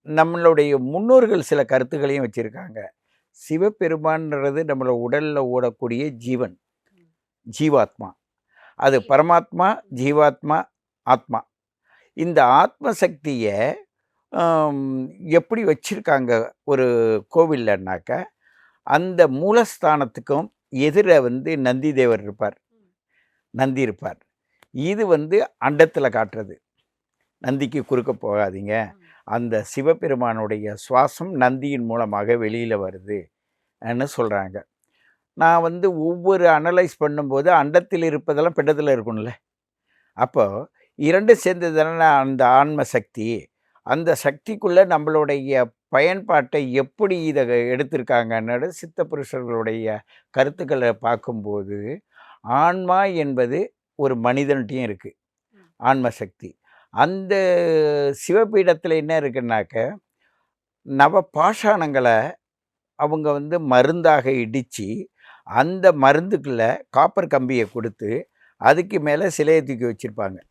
நம்மளுடைய முன்னோர்கள் சில கருத்துக்களையும் வச்சிருக்காங்க. சிவபெருமான்றது நம்மள உடல்ல ஓடக்கூடிய ஜீவன், ஜீவாத்மா. அது பரமாத்மா, ஜீவாத்மா, ஆத்மா. இந்த ஆத்ம சக்திய அம் எப்படி வச்சிருக்காங்க ஒரு கோவில்லனாக்க, அந்த மூலஸ்தானத்துக்கும் எதிர நந்தி தேவர் இருப்பார். நந்தி இருப்பார். இது அண்டத்தில காட்டுறது. நந்திக்கு குறுக்க போகாதீங்க. அந்த சிவபெருமானுடைய சுவாசம் நந்தியின் மூலமாக வெளியில வருது ன்னு சொல்றாங்க. நான் ஒவ்வொரு அனலைஸ் பண்ணும்போது அண்டத்தில் இருப்பதெல்லாம் பிண்டத்தில இருக்கணும்ல. அப்போ 2ம் சேர்ந்தது தானே அந்த ஆன்ம சக்தி. அந்த சக்திக்குள்ள நம்மளுடைய பயன்பாட்டை எப்படி இத எடுத்திருக்காங்கன்னு சித்த புருஷர்களுடைய கருத்துக்கள பார்க்கும்போது, ஆன்மா என்பது ஒரு மனிதன்ட்டயும் இருக்கு. ஆன்ம சக்தி. அந்த சிவபீடத்தில என்ன இருக்குன்னாக்க, நவ பாஷாணங்கள அவங்க மருந்தாக இடிச்சு, அந்த மருந்துக்குள்ள காப்பர் கம்பிய குடுத்து, அதுக்கு மேல சிலைய தூக்கி வச்சிருப்பாங்க.